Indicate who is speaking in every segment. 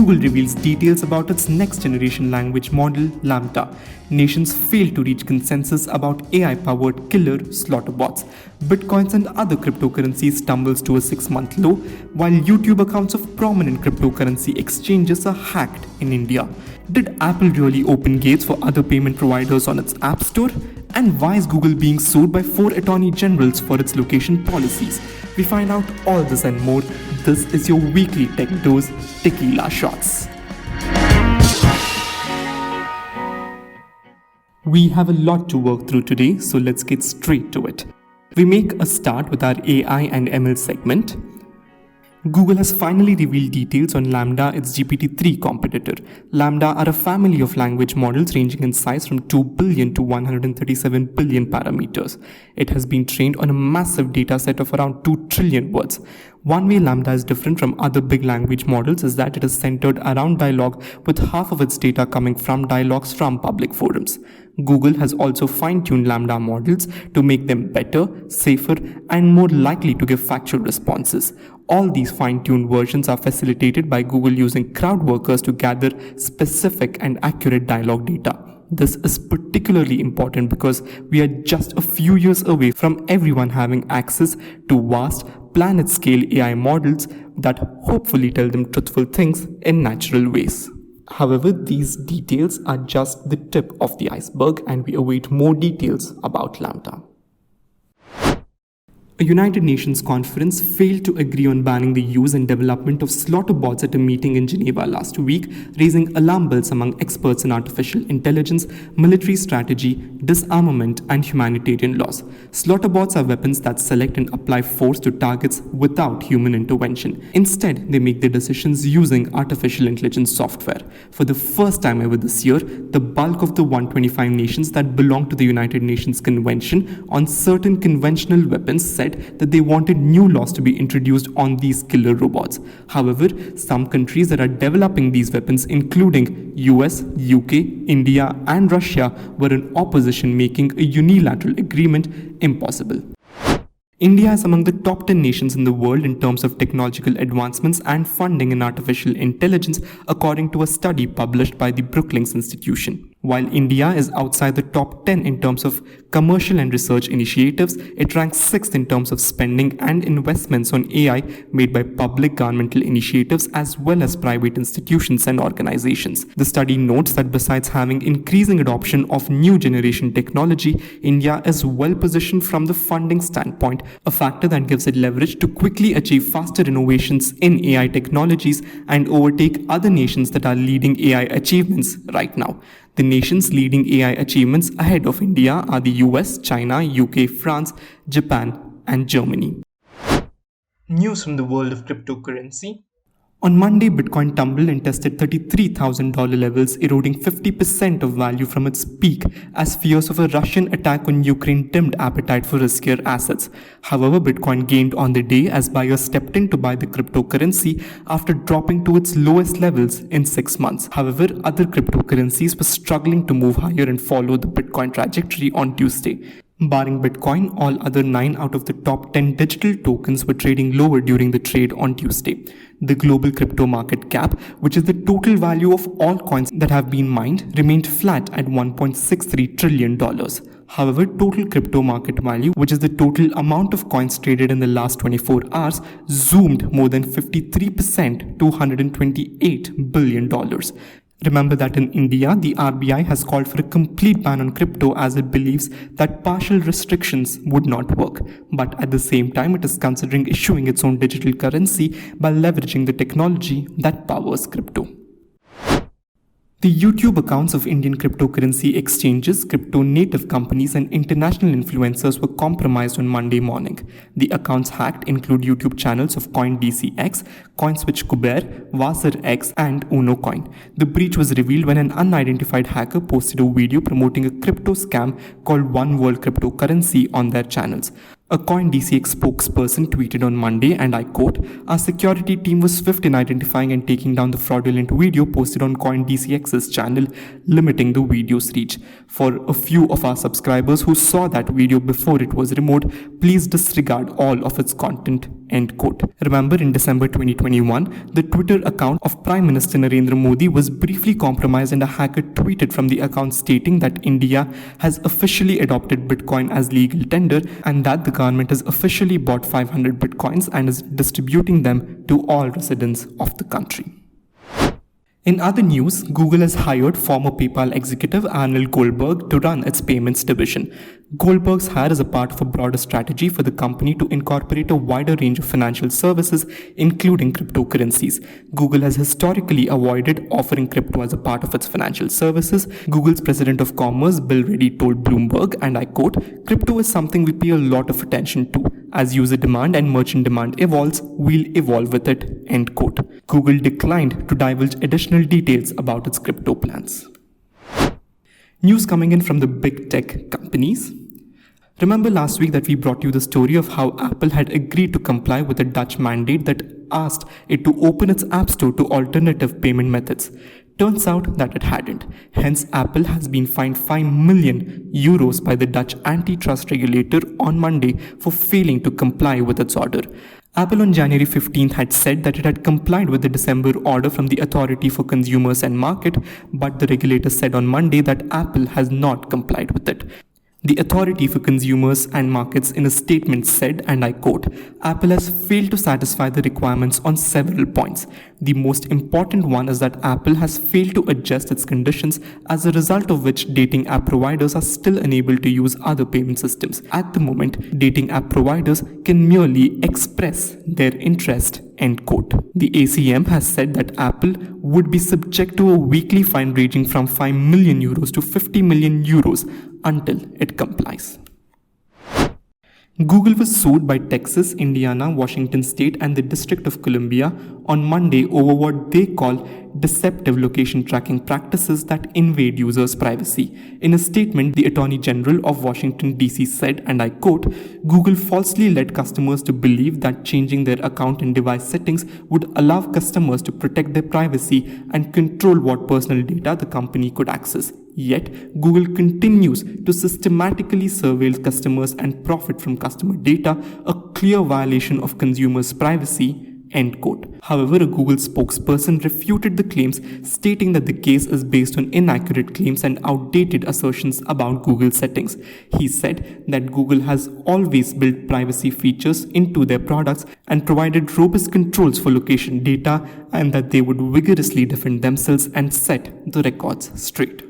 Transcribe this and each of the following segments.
Speaker 1: Google reveals details about its next-generation language model, LaMDA. Nations fail to reach consensus about AI-powered killer slaughterbots. Bitcoins and other cryptocurrencies tumbles to a 6-month low, while YouTube accounts of prominent cryptocurrency exchanges are hacked in India. Did Apple really open gates for other payment providers on its App Store? And why is Google being sued by 4 attorney generals for its location policies? We find out all this and more. This is your weekly tech dose, Techila Shots. We have a lot to work through today, so let's get straight to it. We make a start with our AI and ML segment. Google has finally revealed details on LaMDA, its GPT-3 competitor. LaMDA are a family of language models ranging in size from 2 billion to 137 billion parameters. It has been trained on a massive dataset of around 2 trillion words. One way LaMDA is different from other big language models is that it is centered around dialogue, with half of its data coming from dialogues from public forums. Google has also fine-tuned LaMDA models to make them better, safer, and more likely to give factual responses. All these fine-tuned versions are facilitated by Google using crowd workers to gather specific and accurate dialogue data. This is particularly important because we are just a few years away from everyone having access to vast, planet-scale AI models that hopefully tell them truthful things in natural ways. However, these details are just the tip of the iceberg, and we await more details about LaMDA. A United Nations conference failed to agree on banning the use and development of slaughterbots at a meeting in Geneva last week, raising alarm bells among experts in artificial intelligence, military strategy, disarmament, and humanitarian laws. Slaughterbots are weapons that select and apply force to targets without human intervention. Instead, they make their decisions using artificial intelligence software. For the first time ever this year, the bulk of the 125 nations that belong to the United Nations Convention on certain conventional weapons said that they wanted new laws to be introduced on these killer robots. However, some countries that are developing these weapons, including US, UK, India, and Russia, were in opposition, making a unilateral agreement impossible. India is among the top 10 nations in the world in terms of technological advancements and funding in artificial intelligence, according to a study published by the Brookings Institution. While India is outside the top 10 in terms of commercial and research initiatives, it ranks 6th in terms of spending and investments on AI made by public governmental initiatives as well as private institutions and organizations. The study notes that besides having increasing adoption of new generation technology, India is well positioned from the funding standpoint, a factor that gives it leverage to quickly achieve faster innovations in AI technologies and overtake other nations that are leading AI achievements right now. The nations leading AI achievements ahead of India are the US, China, UK, France, Japan, and Germany. News from the world of cryptocurrency. On Monday, Bitcoin tumbled and tested $33,000 levels, eroding 50% of value from its peak as fears of a Russian attack on Ukraine dimmed appetite for riskier assets. However, Bitcoin gained on the day as buyers stepped in to buy the cryptocurrency after dropping to its lowest levels in 6 months. However, other cryptocurrencies were struggling to move higher and follow the Bitcoin trajectory on Tuesday. Barring Bitcoin, all other 9 out of the top 10 digital tokens were trading lower during the trade on Tuesday. The global crypto market cap, which is the total value of all coins that have been mined, remained flat at $1.63 trillion. However, total crypto market value, which is the total amount of coins traded in the last 24 hours, zoomed more than 53% to $128 billion. Remember that in India, the RBI has called for a complete ban on crypto as it believes that partial restrictions would not work. But at the same time, it is considering issuing its own digital currency by leveraging the technology that powers crypto. The YouTube accounts of Indian cryptocurrency exchanges, crypto native companies, and international influencers were compromised on Monday morning. The accounts hacked include YouTube channels of CoinDCX, CoinSwitch Kuber, VasarX, and UnoCoin. The breach was revealed when an unidentified hacker posted a video promoting a crypto scam called One World Cryptocurrency on their channels. A CoinDCX spokesperson tweeted on Monday, and I quote, "Our security team was swift in identifying and taking down the fraudulent video posted on CoinDCX's channel, limiting the video's reach. For a few of our subscribers who saw that video before it was removed, please disregard all of its content." End quote. Remember, in December 2021, the Twitter account of Prime Minister Narendra Modi was briefly compromised, and a hacker tweeted from the account stating that India has officially adopted Bitcoin as legal tender and that the government has officially bought 500 Bitcoins and is distributing them to all residents of the country. In other news, Google has hired former PayPal executive Arnold Goldberg to run its payments division. Goldberg's hire is a part of a broader strategy for the company to incorporate a wider range of financial services, including cryptocurrencies. Google has historically avoided offering crypto as a part of its financial services. Google's president of commerce, Bill Ready, told Bloomberg, and I quote, "Crypto is something we pay a lot of attention to. As user demand and merchant demand evolves, we'll evolve with it." End quote. Google declined to divulge additional details about its crypto plans. News coming in from the big tech companies. Remember last week that we brought you the story of how Apple had agreed to comply with a Dutch mandate that asked it to open its App Store to alternative payment methods. Turns out that it hadn't. Hence, Apple has been fined €5 million by the Dutch antitrust regulator on Monday for failing to comply with its order. Apple on January 15th had said that it had complied with the December order from the Authority for Consumers and Market, but the regulator said on Monday that Apple has not complied with it. The Authority for Consumers and Markets in a statement said, and I quote, "Apple has failed to satisfy the requirements on several points. The most important one is that Apple has failed to adjust its conditions, as a result of which dating app providers are still unable to use other payment systems. At the moment, dating app providers can merely express their interest." End quote. The ACM has said that Apple would be subject to a weekly fine ranging from €5 million to €50 million until it complies. Google was sued by Texas, Indiana, Washington State, and the District of Columbia on Monday over what they call deceptive location tracking practices that invade users' privacy. In a statement, the Attorney General of Washington, D.C. said, and I quote, "Google falsely led customers to believe that changing their account and device settings would allow customers to protect their privacy and control what personal data the company could access. Yet, Google continues to systematically surveil customers and profit from customer data, a clear violation of consumers' privacy." End quote. However, a Google spokesperson refuted the claims, stating that the case is based on inaccurate claims and outdated assertions about Google settings. He said that Google has always built privacy features into their products and provided robust controls for location data, and that they would vigorously defend themselves and set the records straight.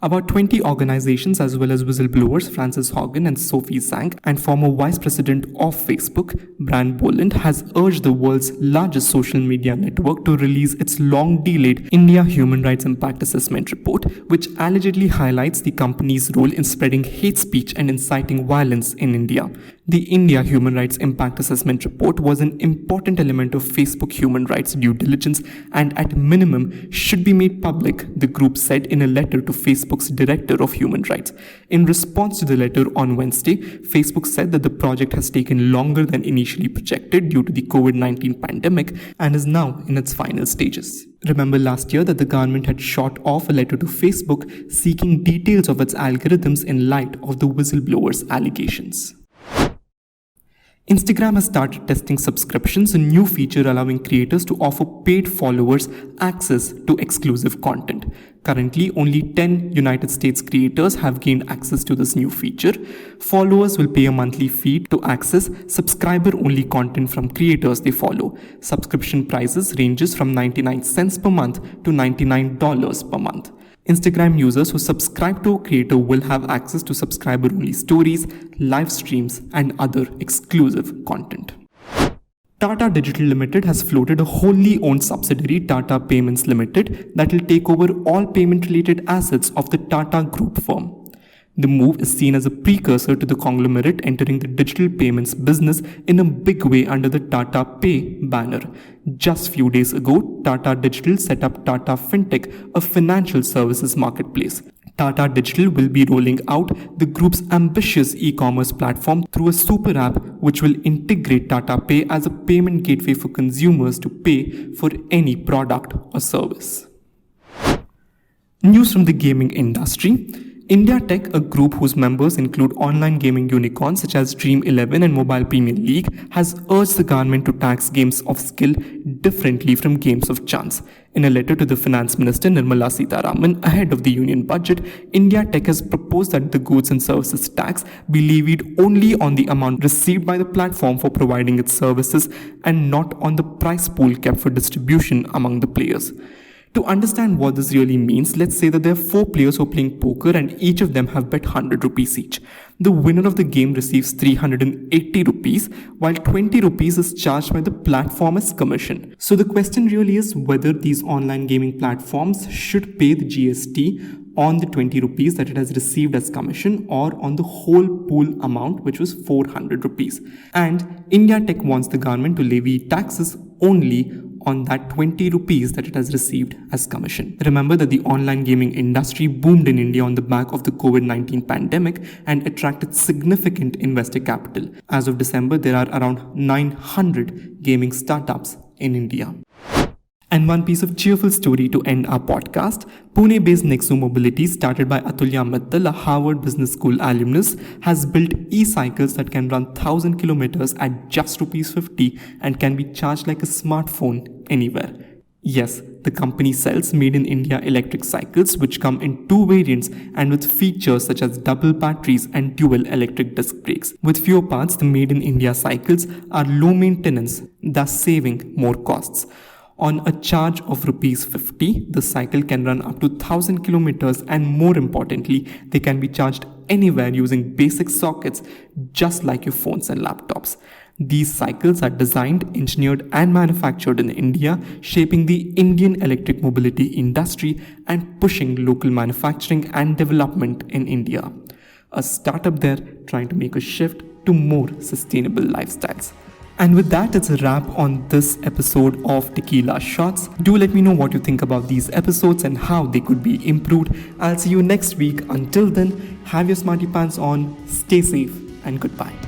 Speaker 1: About 20 organizations as well as whistleblowers Frances Haugen and Sophie Zhang and former vice president of Facebook, Brian Boland, has urged the world's largest social media network to release its long-delayed India Human Rights Impact Assessment report, which allegedly highlights the company's role in spreading hate speech and inciting violence in India. The India Human Rights Impact Assessment report was an important element of Facebook human rights due diligence and at minimum should be made public, the group said in a letter to Facebook's Director of Human Rights. In response to the letter on Wednesday, Facebook said that the project has taken longer than initially projected due to the COVID-19 pandemic and is now in its final stages. Remember last year that the government had shot off a letter to Facebook seeking details of its algorithms in light of the whistleblowers' allegations. Instagram has started testing subscriptions, a new feature allowing creators to offer paid followers access to exclusive content. Currently, only 10 United States creators have gained access to this new feature. Followers will pay a monthly fee to access subscriber-only content from creators they follow. Subscription prices ranges from 99 cents per month to $99 per month. Instagram users who subscribe to a creator will have access to subscriber-only stories, live streams, and other exclusive content. Tata Digital Limited has floated a wholly owned subsidiary, Tata Payments Ltd, that will take over all payment-related assets of the Tata Group firm. The move is seen as a precursor to the conglomerate entering the digital payments business in a big way under the Tata Pay banner. Just few days ago, Tata Digital set up Tata Fintech, a financial services marketplace. Tata Digital will be rolling out the group's ambitious e-commerce platform through a super app which will integrate Tata Pay as a payment gateway for consumers to pay for any product or service. News from the gaming industry. IndiaTech, a group whose members include online gaming unicorns such as Dream 11 and Mobile Premier League, has urged the government to tax games of skill differently from games of chance. In a letter to the Finance Minister Nirmala Sitharaman ahead of the Union Budget, IndiaTech has proposed that the goods and services tax be levied only on the amount received by the platform for providing its services and not on the price pool kept for distribution among the players. To understand what this really means, let's say that there are 4 players who are playing poker and each of them have bet 100 rupees each. The winner of the game receives 380 rupees, while 20 rupees is charged by the platform as commission. So the question really is whether these online gaming platforms should pay the GST on the 20 rupees that it has received as commission or on the whole pool amount, which was 400 rupees. And IndiaTech wants the government to levy taxes only on that 20 rupees that it has received as commission. Remember that the online gaming industry boomed in India on the back of the COVID-19 pandemic and attracted significant investor capital. As of December, there are around 900 gaming startups in India. And one piece of cheerful story to end our podcast. Pune-based Nexo Mobility, started by Atulya Mittal, a Harvard Business School alumnus, has built e-cycles that can run 1,000 kilometers at just ₹50 and can be charged like a smartphone anywhere. Yes, the company sells made in India electric cycles which come in 2 variants and with features such as double batteries and dual electric disc brakes. With fewer parts, the made in India cycles are low maintenance, thus saving more costs. On a charge of ₹50, the cycle can run up to 1,000 kilometers and more importantly, they can be charged anywhere using basic sockets just like your phones and laptops. These cycles are designed, engineered and manufactured in India, shaping the Indian electric mobility industry and pushing local manufacturing and development in India. A startup there trying to make a shift to more sustainable lifestyles. And with that, it's a wrap on this episode of Techila Shots. Do let me know what you think about these episodes and how they could be improved. I'll see you next week. Until then, have your smarty pants on, stay safe, and goodbye.